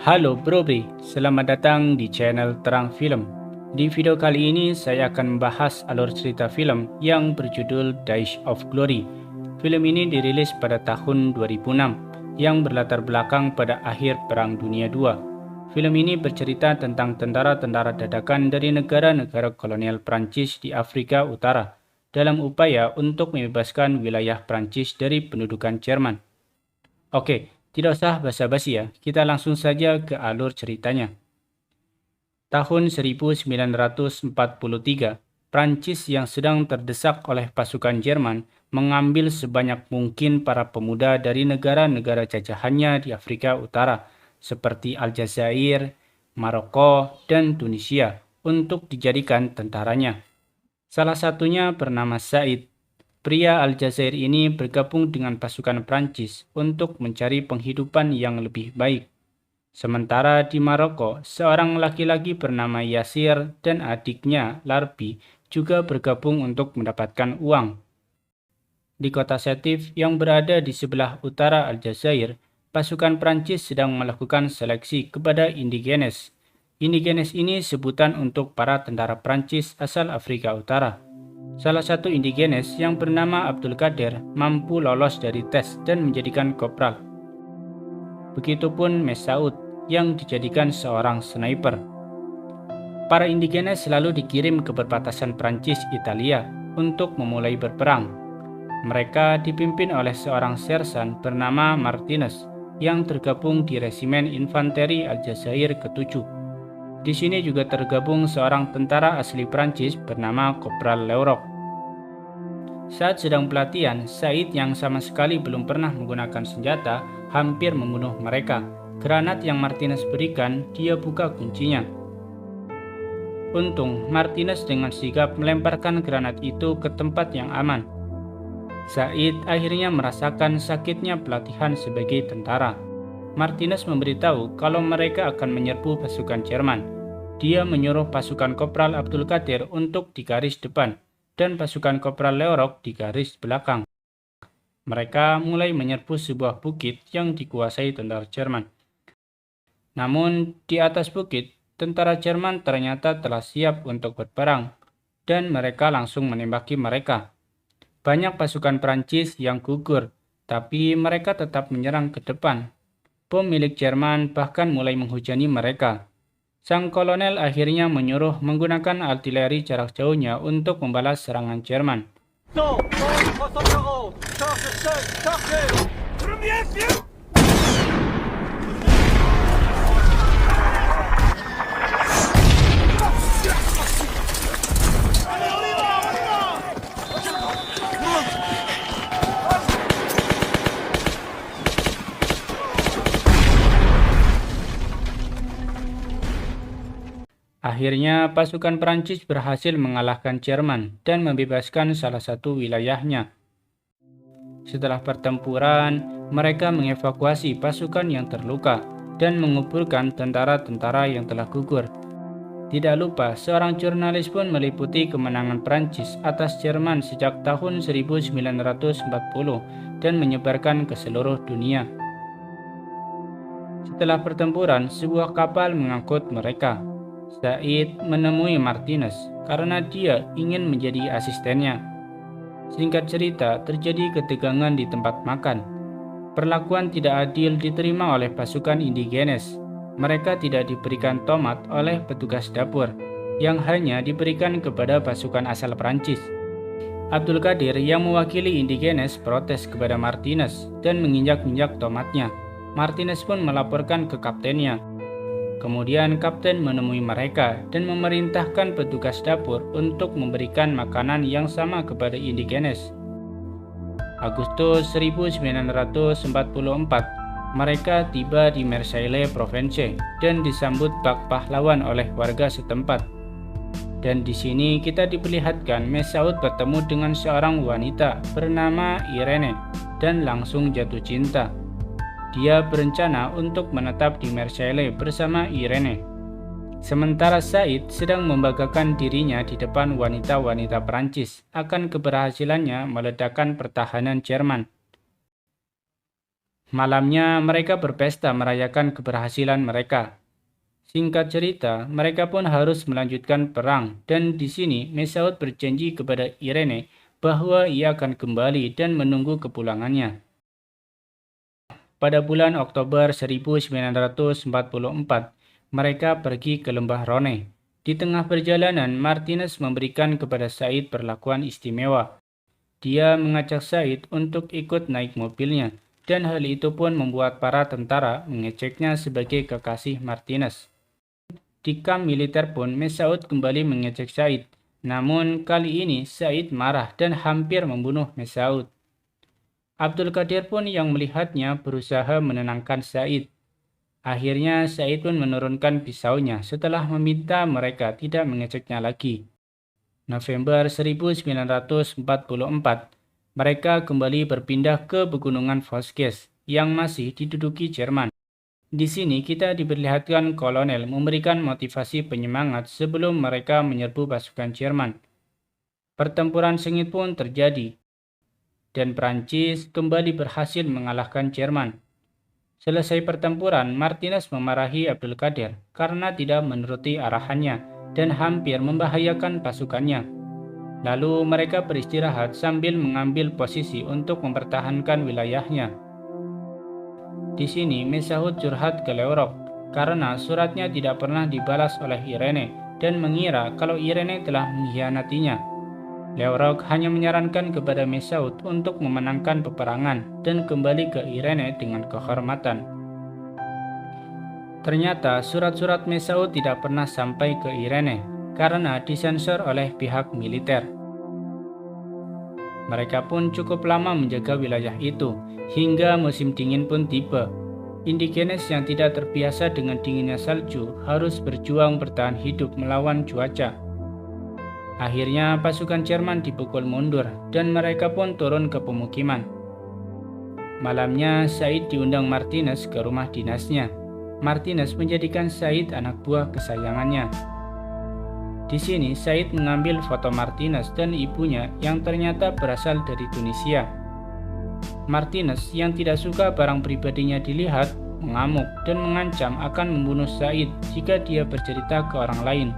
Halo Bro-Bri, selamat datang di channel Terang Film. Di video kali ini saya akan membahas alur cerita film yang berjudul Days of Glory. Film ini dirilis pada tahun 2006 yang berlatar belakang pada akhir Perang Dunia II. Film ini bercerita tentang tentara-tentara dadakan dari negara-negara kolonial Prancis di Afrika Utara dalam upaya untuk membebaskan wilayah Prancis dari pendudukan Jerman. Oke, tidak usah basa-basi ya, kita langsung saja ke alur ceritanya. Tahun 1943, Prancis yang sedang terdesak oleh pasukan Jerman mengambil sebanyak mungkin para pemuda dari negara-negara jajahannya di Afrika Utara, seperti Aljazair, Maroko, dan Tunisia, untuk dijadikan tentaranya. Salah satunya bernama Said. Pria Aljazair ini bergabung dengan pasukan Prancis untuk mencari penghidupan yang lebih baik. Sementara di Maroko, seorang laki-laki bernama Yasir dan adiknya Larbi juga bergabung untuk mendapatkan uang. Di kota Sétif yang berada di sebelah utara Aljazair, pasukan Prancis sedang melakukan seleksi kepada indigenes. Indigenes ini sebutan untuk para tentara Prancis asal Afrika Utara. Salah satu indigenes yang bernama Abdul Qadir mampu lolos dari tes dan menjadikan kopral. Begitupun Mesaud yang dijadikan seorang sniper. Para indigenes selalu dikirim ke perbatasan Prancis-Italia untuk memulai berperang. Mereka dipimpin oleh seorang sersan bernama Martinez yang tergabung di Resimen Infanteri Aljazair ke-7. Di sini juga tergabung seorang tentara asli Prancis bernama Kopral Leroux. Saat sedang pelatihan, Said yang sama sekali belum pernah menggunakan senjata hampir membunuh mereka. Granat yang Martinez berikan, dia buka kuncinya. Untung, Martinez dengan sigap melemparkan granat itu ke tempat yang aman. Said akhirnya merasakan sakitnya pelatihan sebagai tentara. Martinez memberitahu kalau mereka akan menyerbu pasukan Jerman. Dia menyuruh pasukan Kopral Abdul Qadir untuk di garis depan dan pasukan Kopral Leroux di garis belakang. Mereka mulai menyerbu sebuah bukit yang dikuasai tentara Jerman. Namun di atas bukit, tentara Jerman ternyata telah siap untuk berperang dan mereka langsung menembaki mereka. Banyak pasukan Prancis yang gugur, tapi mereka tetap menyerang ke depan. Bom milik Jerman bahkan mulai menghujani mereka. Sang kolonel akhirnya menyuruh menggunakan artileri jarak jauhnya untuk membalas serangan Jerman. Akhirnya, pasukan Prancis berhasil mengalahkan Jerman dan membebaskan salah satu wilayahnya. Setelah pertempuran, mereka mengevakuasi pasukan yang terluka dan menguburkan tentara-tentara yang telah gugur. Tidak lupa, seorang jurnalis pun meliputi kemenangan Prancis atas Jerman sejak tahun 1940 dan menyebarkan ke seluruh dunia. Setelah pertempuran, sebuah kapal mengangkut mereka. Said menemui Martinez karena dia ingin menjadi asistennya. Singkat cerita, terjadi ketegangan di tempat makan. Perlakuan tidak adil diterima oleh pasukan indigenes. Mereka tidak diberikan tomat oleh petugas dapur, yang hanya diberikan kepada pasukan asal Prancis. Abdul Qadir yang mewakili indigenes protes kepada Martinez dan menginjak-injak tomatnya. Martinez pun melaporkan ke kaptennya. Kemudian kapten menemui mereka dan memerintahkan petugas dapur untuk memberikan makanan yang sama kepada indigenes. Agustus 1944, mereka tiba di Marseille, Provence dan disambut bak pahlawan oleh warga setempat. Dan di sini kita diperlihatkan Mesaud bertemu dengan seorang wanita bernama Irene dan langsung jatuh cinta. Dia berencana untuk menetap di Marseille bersama Irene. Sementara Said sedang membanggakan dirinya di depan wanita-wanita Prancis akan keberhasilannya meledakkan pertahanan Jerman. Malamnya mereka berpesta merayakan keberhasilan mereka. Singkat cerita, mereka pun harus melanjutkan perang dan di sini Mesaud berjanji kepada Irene bahwa ia akan kembali dan menunggu kepulangannya. Pada bulan Oktober 1944, mereka pergi ke lembah Rhone. Di tengah perjalanan, Martinez memberikan kepada Said perlakuan istimewa. Dia mengajak Said untuk ikut naik mobilnya, dan hal itu pun membuat para tentara mengeceknya sebagai kekasih Martinez. Di kamp militer pun Mesaud kembali mengecek Said. Namun kali ini Said marah dan hampir membunuh Mesaud. Abdul Qadir pun yang melihatnya berusaha menenangkan Said. Akhirnya Said pun menurunkan pisaunya setelah meminta mereka tidak mengeceknya lagi. November 1944, mereka kembali berpindah ke pegunungan Vosges yang masih diduduki Jerman. Di sini kita diperlihatkan kolonel memberikan motivasi penyemangat sebelum mereka menyerbu pasukan Jerman. Pertempuran sengit pun terjadi, dan Prancis kembali berhasil mengalahkan Jerman. Selesai pertempuran, Martinez memarahi Abdul Qadir karena tidak menuruti arahannya dan hampir membahayakan pasukannya. Lalu mereka beristirahat sambil mengambil posisi untuk mempertahankan wilayahnya. Di sini Mesaud curhat ke Leorok karena suratnya tidak pernah dibalas oleh Irene dan mengira kalau Irene telah mengkhianatinya. Leorok hanya menyarankan kepada Mesaud untuk memenangkan peperangan dan kembali ke Irene dengan kehormatan. Ternyata surat-surat Mesaud tidak pernah sampai ke Irene karena disensor oleh pihak militer. Mereka pun cukup lama menjaga wilayah itu, hingga musim dingin pun tiba. Indigenes yang tidak terbiasa dengan dinginnya salju harus berjuang bertahan hidup melawan cuaca. Akhirnya pasukan Jerman dipukul mundur dan mereka pun turun ke pemukiman. Malamnya Said diundang Martinez ke rumah dinasnya. Martinez menjadikan Said anak buah kesayangannya. Di sini Said mengambil foto Martinez dan ibunya yang ternyata berasal dari Tunisia. Martinez yang tidak suka barang pribadinya dilihat, mengamuk dan mengancam akan membunuh Said jika dia bercerita ke orang lain.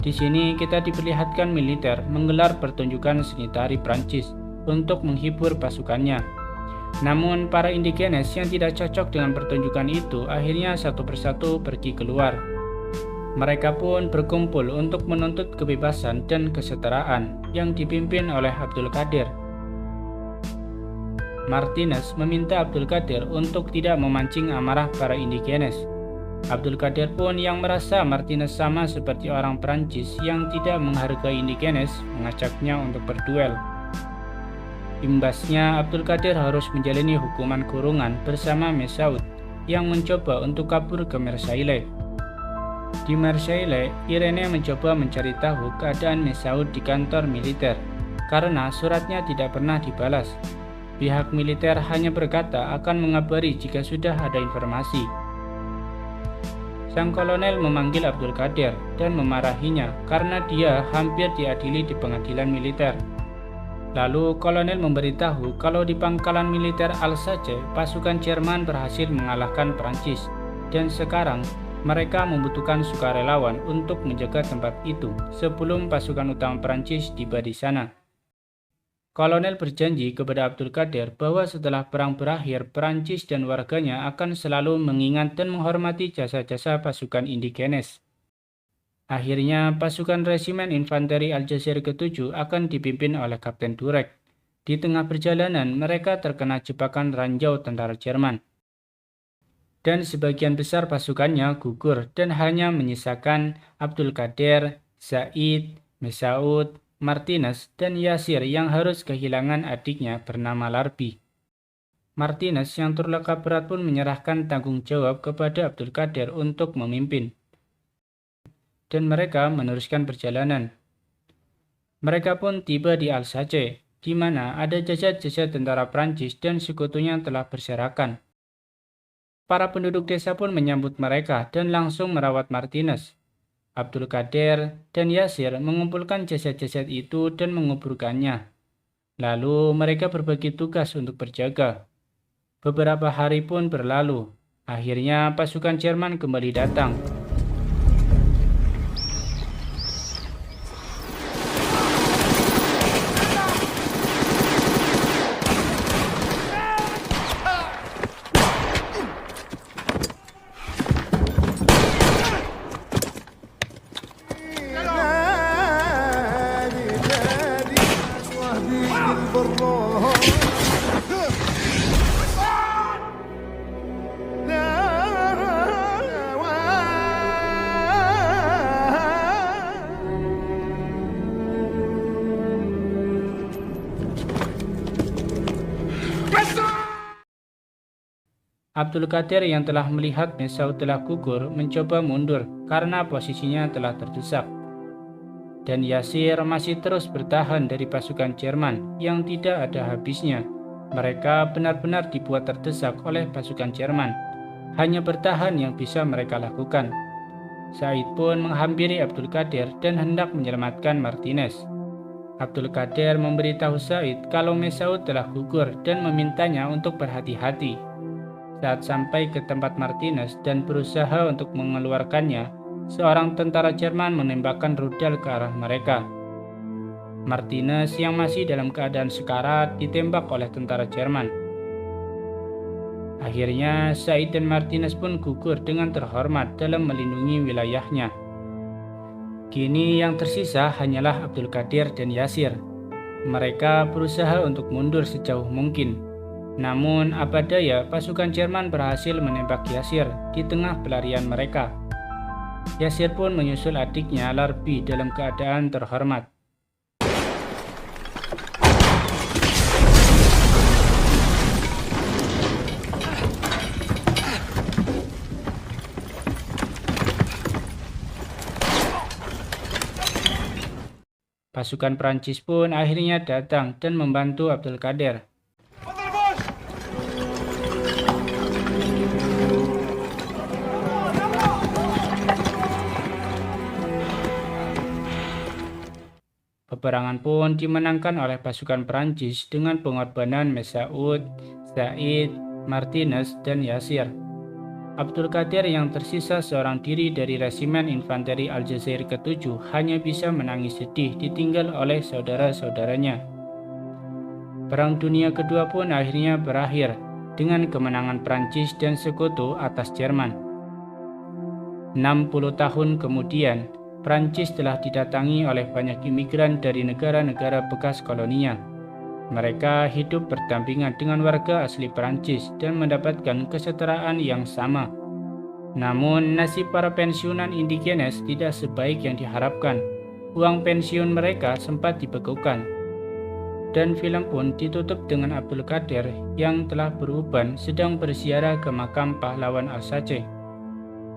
Di sini kita diperlihatkan militer menggelar pertunjukan seni tari Prancis untuk menghibur pasukannya. Namun para indigenes yang tidak cocok dengan pertunjukan itu akhirnya satu persatu pergi keluar. Mereka pun berkumpul untuk menuntut kebebasan dan kesetaraan yang dipimpin oleh Abdul Qadir. Martinez meminta Abdul Qadir untuk tidak memancing amarah para indigenes. Abdul Qadir pun yang merasa Martinez sama seperti orang Prancis yang tidak menghargai indigenes mengajaknya untuk berduel. Imbasnya Abdul Qadir harus menjalani hukuman kurungan bersama Mesaud yang mencoba untuk kabur ke Marseille. Di Marseille, Irene mencoba mencari tahu keadaan Mesaud di kantor militer karena suratnya tidak pernah dibalas. Pihak militer hanya berkata akan mengabari jika sudah ada informasi. Sang kolonel memanggil Abdul Qadir dan memarahinya karena dia hampir diadili di pengadilan militer. Lalu kolonel memberitahu kalau di pangkalan militer Alsace, pasukan Jerman berhasil mengalahkan Prancis dan sekarang mereka membutuhkan sukarelawan untuk menjaga tempat itu sebelum pasukan utama Prancis tiba di sana. Kolonel berjanji kepada Abdul Qadir bahwa setelah perang berakhir, Prancis dan warganya akan selalu mengingat dan menghormati jasa-jasa pasukan indigenes. Akhirnya, pasukan Resimen Infanteri Aljazair ke-7 akan dipimpin oleh Kapten Durek. Di tengah perjalanan, mereka terkena jebakan ranjau tentara Jerman. Dan sebagian besar pasukannya gugur dan hanya menyisakan Abdul Qadir, Said, Mesaud, Martinez, dan Yasir yang harus kehilangan adiknya bernama Larbi. Martinez yang terluka berat pun menyerahkan tanggung jawab kepada Abdul Qadir untuk memimpin. Dan mereka meneruskan perjalanan. Mereka pun tiba di Alsace, di mana ada jasad-jasad tentara Prancis dan sekutunya telah berserakan. Para penduduk desa pun menyambut mereka dan langsung merawat Martinez. Abdul Qadir dan Yasir mengumpulkan jasad-jasad itu dan menguburkannya. Lalu mereka berbagi tugas untuk berjaga. Beberapa hari pun berlalu. Akhirnya pasukan Jerman kembali datang. Abdul Qadir yang telah melihat Mesaud telah gugur mencoba mundur karena posisinya telah terdesak. Dan Yasir masih terus bertahan dari pasukan Jerman yang tidak ada habisnya. Mereka benar-benar dibuat terdesak oleh pasukan Jerman. Hanya bertahan yang bisa mereka lakukan. Said pun menghampiri Abdul Qadir dan hendak menyelamatkan Martinez. Abdul Qadir memberitahu Said kalau Mesaud telah gugur dan memintanya untuk berhati-hati. Saat sampai ke tempat Martinez dan berusaha untuk mengeluarkannya, seorang tentara Jerman menembakkan rudal ke arah mereka. Martinez yang masih dalam keadaan sekarat ditembak oleh tentara Jerman. Akhirnya Said dan Martinez pun gugur dengan terhormat dalam melindungi wilayahnya. Kini yang tersisa hanyalah Abdul Qadir dan Yasir. Mereka berusaha untuk mundur sejauh mungkin. Namun apa daya pasukan Jerman berhasil menembak Yasir di tengah pelarian mereka. Yasir pun menyusul adiknya Larbi dalam keadaan terhormat. Pasukan Prancis pun akhirnya datang dan membantu Abdul Qadir. Peperangan pun dimenangkan oleh pasukan Prancis dengan pengorbanan Mesaud, Said, Martinez, dan Yasir. Abdul Qadir yang tersisa seorang diri dari resimen infanteri Aljazair ke-7 hanya bisa menangis sedih ditinggal oleh saudara-saudaranya. Perang Dunia Kedua pun akhirnya berakhir dengan kemenangan Prancis dan sekutu atas Jerman. 60 tahun kemudian, Prancis telah didatangi oleh banyak imigran dari negara-negara bekas koloninya. Mereka hidup berdampingan dengan warga asli Prancis dan mendapatkan kesetaraan yang sama. Namun, nasib para pensiunan indigenes tidak sebaik yang diharapkan. Uang pensiun mereka sempat dibekukan. Dan film pun ditutup dengan Abdul Qadir yang telah beruban sedang berziarah ke makam pahlawan Alsace.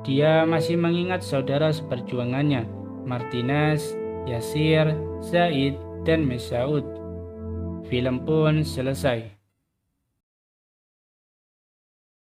Dia masih mengingat saudara seperjuangannya, Martinez, Yasir, Said, dan Mesaud. Film pun selesai.